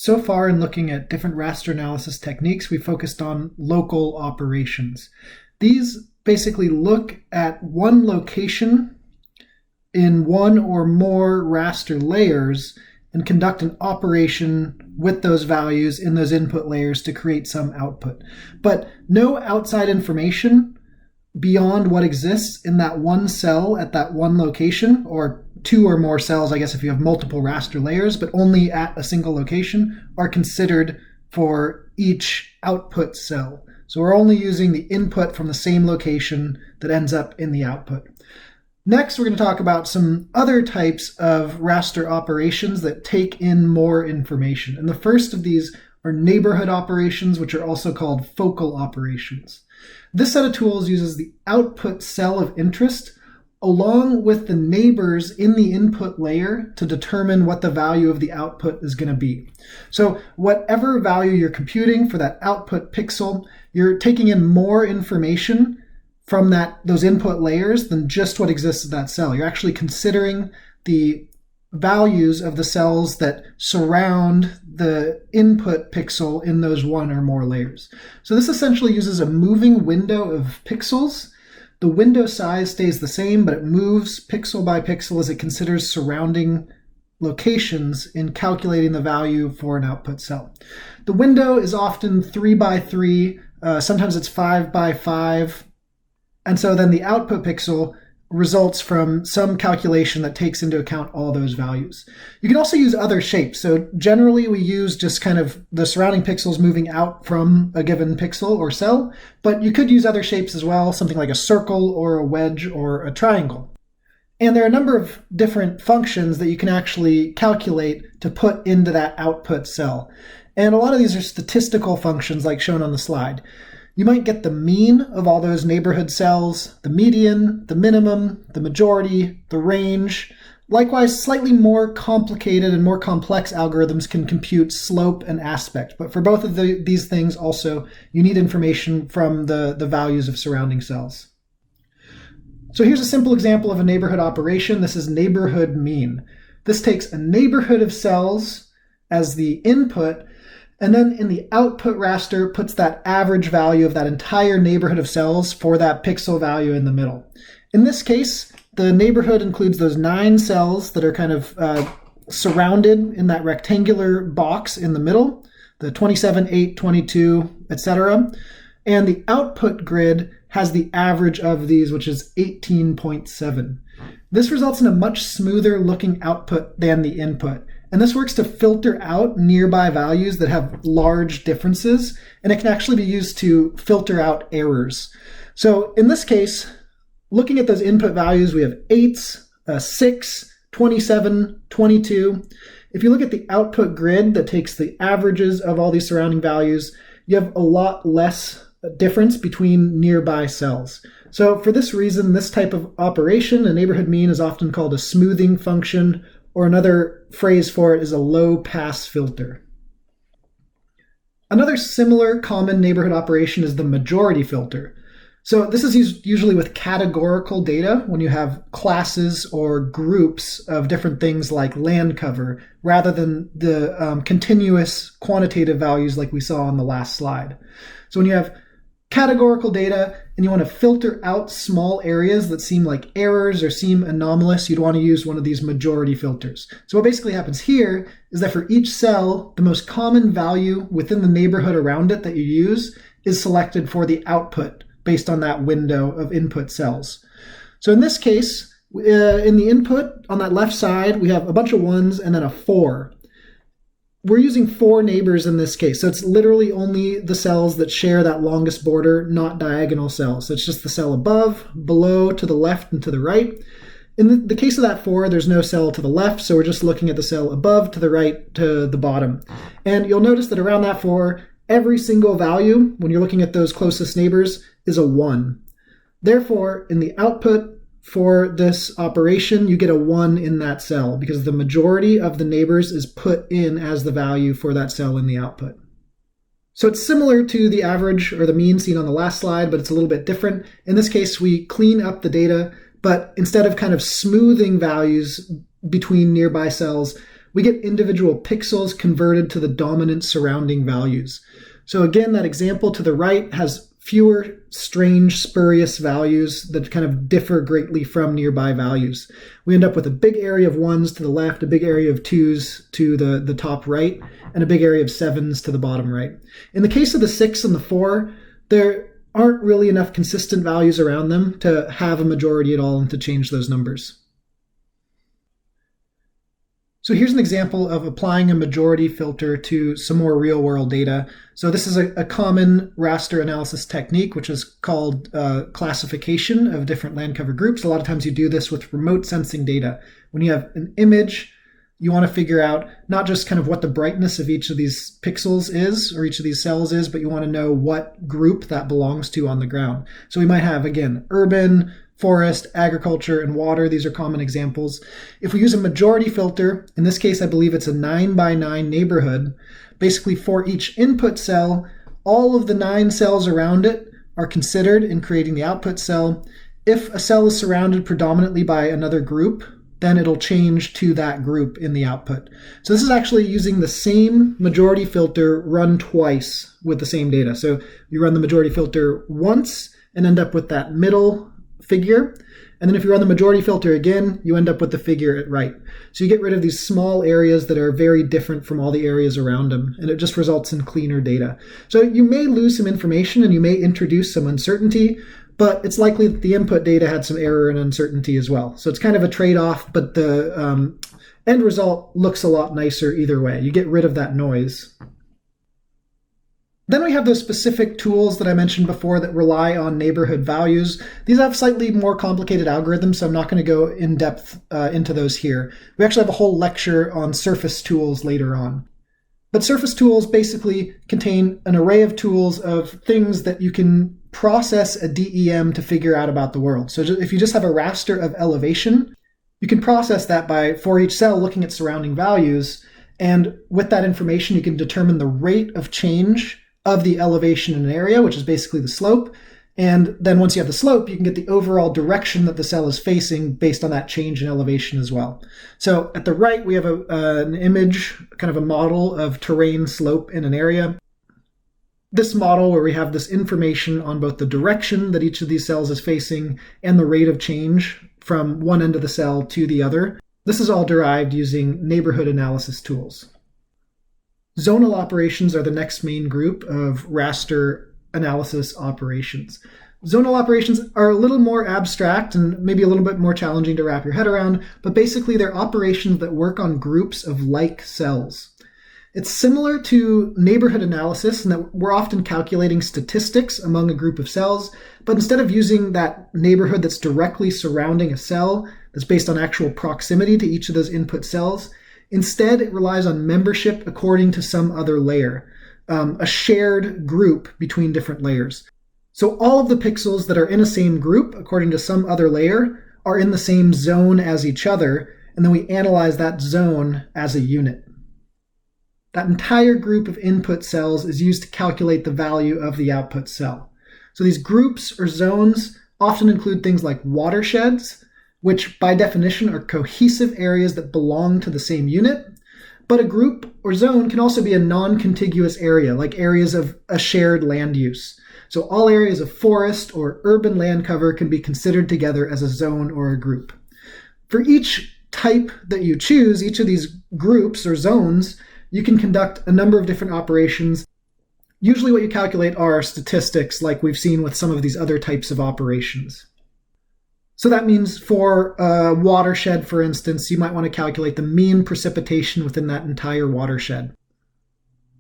So far in looking at different raster analysis techniques, we focused on local operations. These basically look at one location in one or more raster layers and conduct an operation with those values in those input layers to create some output. But no outside information beyond what exists in that one cell at that one location, or two or more cells, I guess if you have multiple raster layers, but only at a single location, are considered for each output cell. So we're only using the input from the same location that ends up in the output. Next, we're going to talk about some other types of raster operations that take in more information. And the first of these are neighborhood operations, which are also called focal operations. This set of tools uses the output cell of interest along with the neighbors in the input layer to determine what the value of the output is going to be. So whatever value you're computing for that output pixel, you're taking in more information from those input layers than just what exists in that cell. You're actually considering the values of the cells that surround the input pixel in those one or more layers. So this essentially uses a moving window of pixels. The window size stays the same, but it moves pixel by pixel as it considers surrounding locations in calculating the value for an output cell. The window is often 3 by 3, sometimes it's 5 by 5, and so then the output pixel results from some calculation that takes into account all those values. You can also use other shapes. So generally we use just kind of the surrounding pixels moving out from a given pixel or cell, but you could use other shapes as well, something like a circle or a wedge or a triangle. And there are a number of different functions that you can actually calculate to put into that output cell. And a lot of these are statistical functions like shown on the slide. You might get the mean of all those neighborhood cells, the median, the minimum, the majority, the range. Likewise, slightly more complicated and more complex algorithms can compute slope and aspect. But for both of these things also, you need information from the values of surrounding cells. So here's a simple example of a neighborhood operation. This is neighborhood mean. This takes a neighborhood of cells as the input, and then in the output raster puts that average value of that entire neighborhood of cells for that pixel value in the middle. In this case, the neighborhood includes those 9 cells that are kind of surrounded in that rectangular box in the middle, the 27, 8, 22, etc. And the output grid has the average of these, which is 18.7. This results in a much smoother looking output than the input. And this works to filter out nearby values that have large differences, and it can actually be used to filter out errors. So in this case, looking at those input values, we have 8s, 6, 27, 22. If you look at the output grid that takes the averages of all these surrounding values, you have a lot less difference between nearby cells. So for this reason, this type of operation, a neighborhood mean, is often called a smoothing function, or another phrase for it is a low-pass filter. Another similar common neighborhood operation is the majority filter. So this is used usually with categorical data when you have classes or groups of different things like land cover, rather than the continuous quantitative values like we saw on the last slide. So when you have categorical data and you want to filter out small areas that seem like errors or seem anomalous, you'd want to use one of these majority filters. So what basically happens here is that for each cell, the most common value within the neighborhood around it that you use is selected for the output based on that window of input cells. So in this case, in the input on that left side, we have a bunch of 1s and then a 4. We're using 4 neighbors in this case, so it's literally only the cells that share that longest border, not diagonal cells. So it's just the cell above, below, to the left, and to the right. In the case of that 4, there's no cell to the left, so we're just looking at the cell above, to the right, to the bottom. And you'll notice that around that 4, every single value, when you're looking at those closest neighbors, is a 1. Therefore, in the output for this operation, you get a 1 in that cell because the majority of the neighbors is put in as the value for that cell in the output. So it's similar to the average or the mean seen on the last slide, but it's a little bit different. In this case, we clean up the data, but instead of kind of smoothing values between nearby cells, we get individual pixels converted to the dominant surrounding values. So again, that example to the right has fewer strange, spurious values that kind of differ greatly from nearby values. We end up with a big area of 1s to the left, a big area of 2s to the top right, and a big area of 7s to the bottom right. In the case of the 6 and the 4, there aren't really enough consistent values around them to have a majority at all and to change those numbers. So here's an example of applying a majority filter to some more real-world data. So this is a common raster analysis technique, which is called classification of different land cover groups. A lot of times you do this with remote sensing data. When you have an image, you want to figure out not just kind of what the brightness of each of these pixels is, or each of these cells is, but you want to know what group that belongs to on the ground. So we might have, again, urban, forest, agriculture, and water. These are common examples. If we use a majority filter, in this case I believe it's a 9x9 neighborhood, basically for each input cell, all of the 9 cells around it are considered in creating the output cell. If a cell is surrounded predominantly by another group, then it'll change to that group in the output. So this is actually using the same majority filter run twice with the same data. So you run the majority filter once and end up with that middle figure. And then if you run the majority filter again, you end up with the figure at right. So you get rid of these small areas that are very different from all the areas around them, and it just results in cleaner data. So you may lose some information and you may introduce some uncertainty, but it's likely that the input data had some error and uncertainty as well. So it's kind of a trade-off, but the end result looks a lot nicer either way. You get rid of that noise. Then we have those specific tools that I mentioned before that rely on neighborhood values. These have slightly more complicated algorithms, so I'm not going to go in depth into those here. We actually have a whole lecture on surface tools later on. But surface tools basically contain an array of tools of things that you can process a DEM to figure out about the world. So if you just have a raster of elevation, you can process that by, for each cell, looking at surrounding values. And with that information, you can determine the rate of change of the elevation in an area, which is basically the slope. And then once you have the slope, you can get the overall direction that the cell is facing based on that change in elevation as well. So at the right, we have an image, kind of a model of terrain slope in an area. This model where we have this information on both the direction that each of these cells is facing and the rate of change from one end of the cell to the other. This is all derived using neighborhood analysis tools. Zonal operations are the next main group of raster analysis operations. Zonal operations are a little more abstract and maybe a little bit more challenging to wrap your head around, but basically they're operations that work on groups of like cells. It's similar to neighborhood analysis in that we're often calculating statistics among a group of cells, but instead of using that neighborhood that's directly surrounding a cell, that's based on actual proximity to each of those input cells, instead, it relies on membership according to some other layer, a shared group between different layers. So all of the pixels that are in a same group, according to some other layer, are in the same zone as each other, and then we analyze that zone as a unit. That entire group of input cells is used to calculate the value of the output cell. So these groups or zones often include things like watersheds, which by definition are cohesive areas that belong to the same unit. But a group or zone can also be a non-contiguous area, like areas of a shared land use. So all areas of forest or urban land cover can be considered together as a zone or a group. For each type that you choose, each of these groups or zones, you can conduct a number of different operations. Usually what you calculate are statistics, like we've seen with some of these other types of operations. So that means for a watershed, for instance, you might want to calculate the mean precipitation within that entire watershed.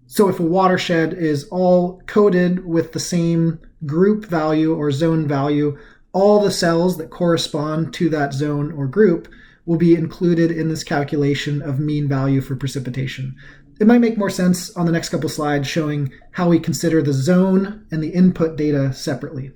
So if a watershed is all coded with the same group value or zone value, all the cells that correspond to that zone or group will be included in this calculation of mean value for precipitation. It might make more sense on the next couple slides showing how we consider the zone and the input data separately.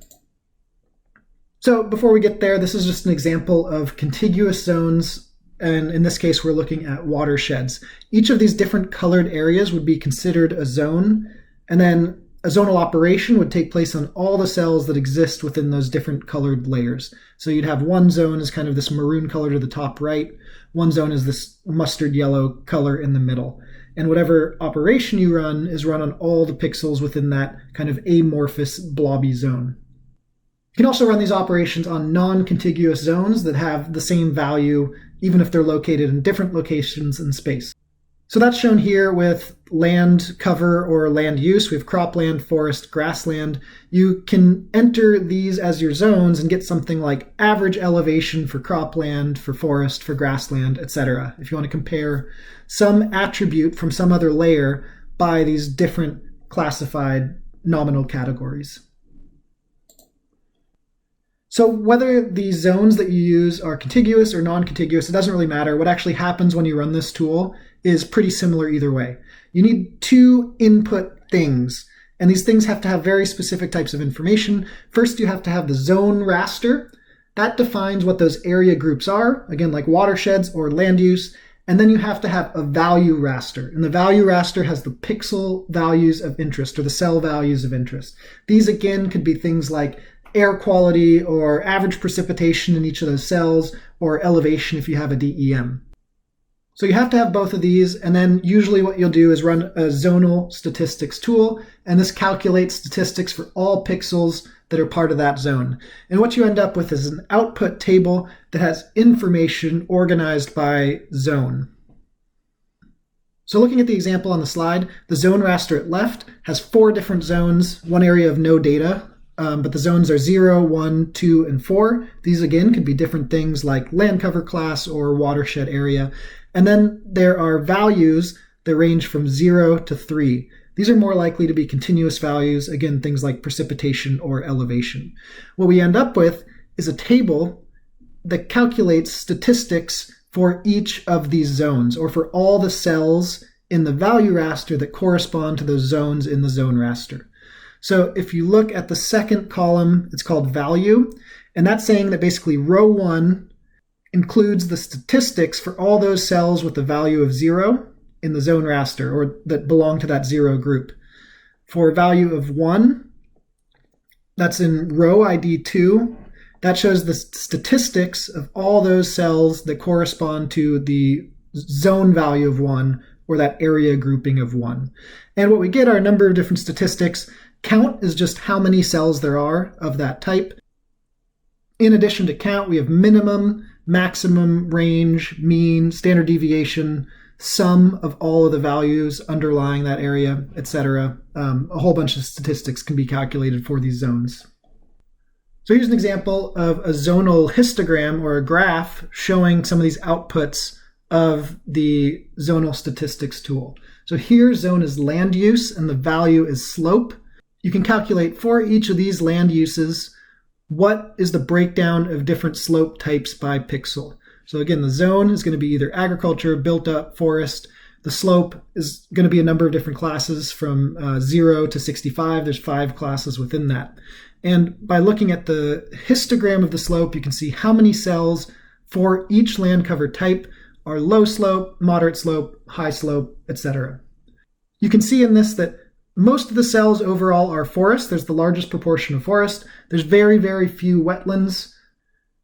So before we get there, this is just an example of contiguous zones, and in this case we're looking at watersheds. Each of these different colored areas would be considered a zone, and then a zonal operation would take place on all the cells that exist within those different colored layers. So you'd have one zone as kind of this maroon color to the top right, one zone is this mustard yellow color in the middle. And whatever operation you run is run on all the pixels within that kind of amorphous blobby zone. You can also run these operations on non-contiguous zones that have the same value, even if they're located in different locations in space. So that's shown here with land cover or land use. We have cropland, forest, grassland. You can enter these as your zones and get something like average elevation for cropland, for forest, for grassland, etc. If you want to compare some attribute from some other layer by these different classified nominal categories. So whether the zones that you use are contiguous or non-contiguous, it doesn't really matter. What actually happens when you run this tool is pretty similar either way. You need two input things, and these things have to have very specific types of information. First, you have to have the zone raster. That defines what those area groups are, again, like watersheds or land use. And then you have to have a value raster. And the value raster has the pixel values of interest, or the cell values of interest. These, again, could be things like air quality or average precipitation in each of those cells, or elevation if you have a DEM. So you have to have both of these, and then usually what you'll do is run a zonal statistics tool, and this calculates statistics for all pixels that are part of that zone. And what you end up with is an output table that has information organized by zone. So looking at the example on the slide, the zone raster at left has 4 different zones, one area of no data, but the zones are 0, 1, 2, and 4. These, again, could be different things like land cover class or watershed area. And then there are values that range from 0 to 3. These are more likely to be continuous values, again, things like precipitation or elevation. What we end up with is a table that calculates statistics for each of these zones, or for all the cells in the value raster that correspond to those zones in the zone raster. So if you look at the second column, it's called value, and that's saying that basically row 1 includes the statistics for all those cells with the value of 0 in the zone raster, or that belong to that 0 group. For value of 1, that's in row ID 2, that shows the statistics of all those cells that correspond to the zone value of 1, or that area grouping of 1. And what we get are a number of different statistics. Count is just how many cells there are of that type. In addition to count, we have minimum, maximum, range, mean, standard deviation, sum of all of the values underlying that area, etc. A whole bunch of statistics can be calculated for these zones. So here's an example of a zonal histogram, or a graph, showing some of these outputs of the zonal statistics tool. So here, zone is land use, and the value is slope. You can calculate for each of these land uses what is the breakdown of different slope types by pixel. So again, the zone is going to be either agriculture, built up, forest. The slope is going to be a number of different classes from 0 to 65. There's 5 classes within that. And by looking at the histogram of the slope, you can see how many cells for each land cover type are low slope, moderate slope, high slope, etc. You can see in this that most of the cells overall are forest. There's the largest proportion of forest. There's very, very few wetlands.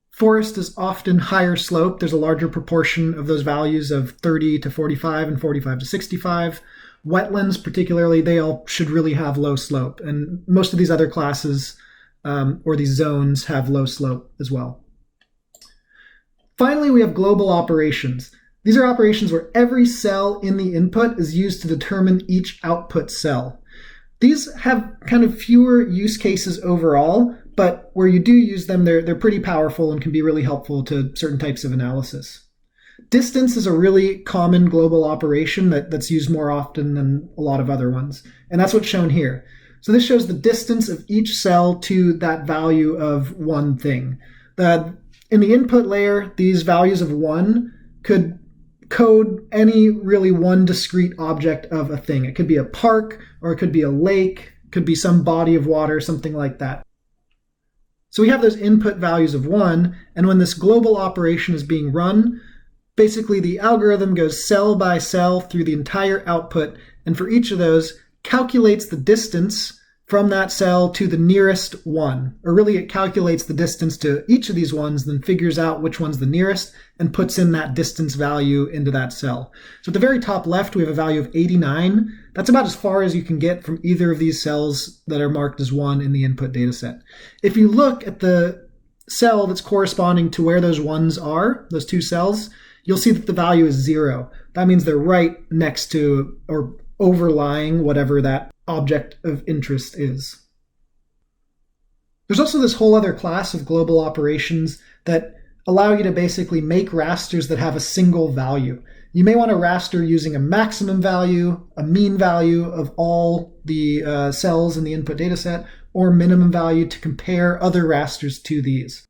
Forest is often higher slope. There's a larger proportion of those values of 30 to 45 and 45 to 65. Wetlands, particularly, they all should really have low slope. And most of these other classes or these zones have low slope as well. Finally, we have global operations. These are operations where every cell in the input is used to determine each output cell. These have kind of fewer use cases overall, but where you do use them, they're pretty powerful and can be really helpful to certain types of analysis. Distance is a really common global operation that's used more often than a lot of other ones, and that's what's shown here. So this shows the distance of each cell to that value of one thing. In the input layer, these values of 1 could code any really one discrete object of a thing. It could be a park, or it could be a lake, could be some body of water, something like that. So we have those input values of 1, and when this global operation is being run, basically the algorithm goes cell by cell through the entire output, and for each of those, calculates the distance from that cell to the nearest one. Or really, it calculates the distance to each of these ones, then figures out which one's the nearest and puts in that distance value into that cell. So at the very top left, we have a value of 89. That's about as far as you can get from either of these cells that are marked as 1 in the input data set. If you look at the cell that's corresponding to where those ones are, those two cells, you'll see that the value is 0. That means they're right next to or overlying whatever that object of interest is. There's also this whole other class of global operations that allow you to basically make rasters that have a single value. You may want to raster using a maximum value, a mean value of all the cells in the input data set, or minimum value to compare other rasters to these.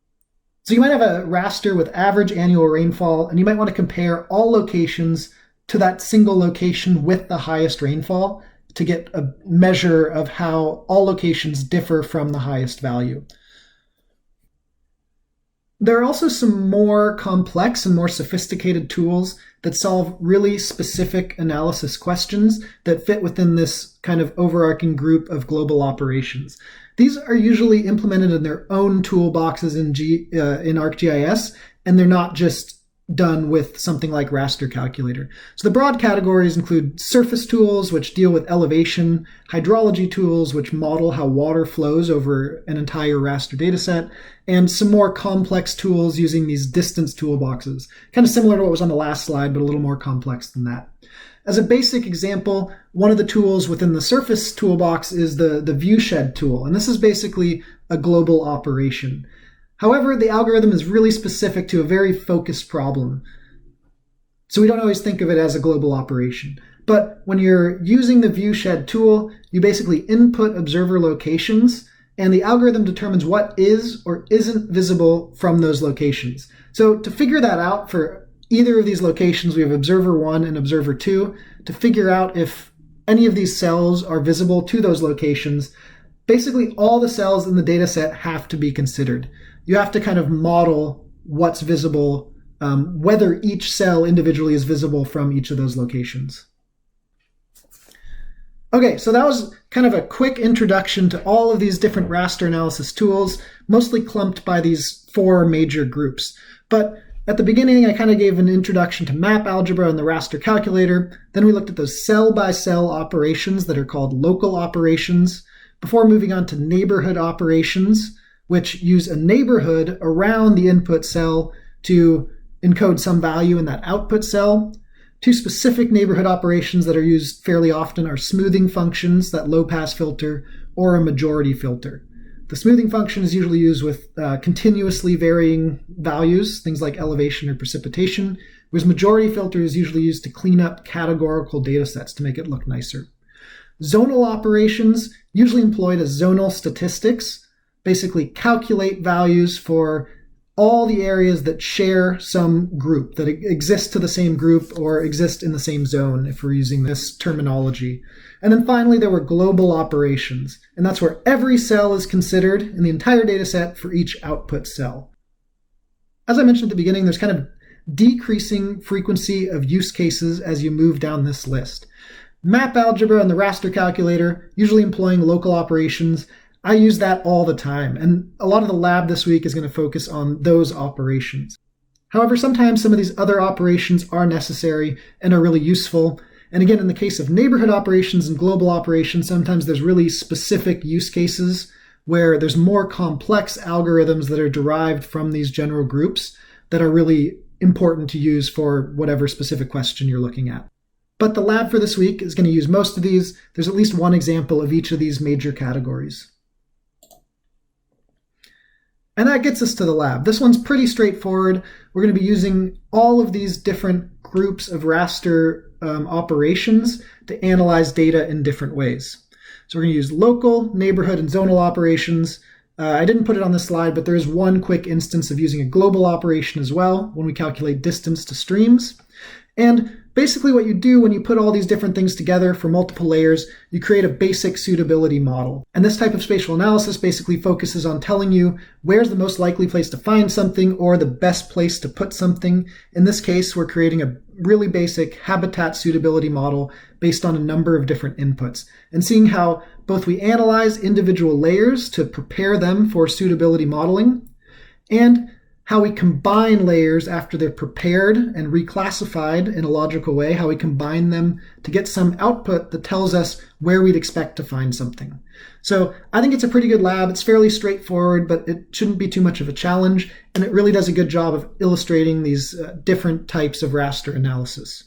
So you might have a raster with average annual rainfall, and you might want to compare all locations to that single location with the highest rainfall to get a measure of how all locations differ from the highest value. There are also some more complex and more sophisticated tools that solve really specific analysis questions that fit within this kind of overarching group of global operations. These are usually implemented in their own toolboxes in ArcGIS, and they're not just done with something like Raster Calculator. So the broad categories include surface tools, which deal with elevation, hydrology tools, which model how water flows over an entire raster dataset, and some more complex tools using these distance toolboxes, kind of similar to what was on the last slide, but a little more complex than that. As a basic example, one of the tools within the surface toolbox is the viewshed tool, and this is basically a global operation. However, the algorithm is really specific to a very focused problem, so we don't always think of it as a global operation. But when you're using the viewshed tool, you basically input observer locations, and the algorithm determines what is or isn't visible from those locations. So to figure that out for either of these locations, we have observer 1 and observer 2. To figure out if any of these cells are visible to those locations, basically all the cells in the data set have to be considered. You have to kind of model what's visible, whether each cell individually is visible from each of those locations. Okay, so that was kind of a quick introduction to all of these different raster analysis tools, mostly clumped by these 4 major groups. But at the beginning, I kind of gave an introduction to map algebra and the raster calculator. Then we looked at those cell-by-cell operations that are called local operations, before moving on to neighborhood operations, which use a neighborhood around the input cell to encode some value in that output cell. 2 specific neighborhood operations that are used fairly often are smoothing functions, that low-pass filter, or a majority filter. The smoothing function is usually used with continuously varying values, things like elevation or precipitation, whereas majority filter is usually used to clean up categorical data sets to make it look nicer. Zonal operations, usually employed as zonal statistics, basically calculate values for all the areas that share some group, that exist to the same group or exist in the same zone, if we're using this terminology. And then finally, there were global operations, and that's where every cell is considered in the entire data set for each output cell. As I mentioned at the beginning, there's kind of decreasing frequency of use cases as you move down this list. Map algebra and the raster calculator, usually employing local operations, I use that all the time, and a lot of the lab this week is going to focus on those operations. However, sometimes some of these other operations are necessary and are really useful. And again, in the case of neighborhood operations and global operations, sometimes there's really specific use cases where there's more complex algorithms that are derived from these general groups that are really important to use for whatever specific question you're looking at. But the lab for this week is going to use most of these. There's at least one example of each of these major categories. And that gets us to the lab. This one's pretty straightforward. We're going to be using all of these different groups of raster operations to analyze data in different ways. So we're going to use local, neighborhood, and zonal operations. I didn't put it on this slide, but there is one quick instance of using a global operation as well when we calculate distance to streams. And basically what you do when you put all these different things together for multiple layers, you create a basic suitability model. And this type of spatial analysis basically focuses on telling you where's the most likely place to find something or the best place to put something. In this case, we're creating a really basic habitat suitability model based on a number of different inputs, and seeing how both we analyze individual layers to prepare them for suitability modeling, and how we combine layers after they're prepared and reclassified in a logical way, how we combine them to get some output that tells us where we'd expect to find something. So I think it's a pretty good lab. It's fairly straightforward, but it shouldn't be too much of a challenge, and it really does a good job of illustrating these different types of raster analysis.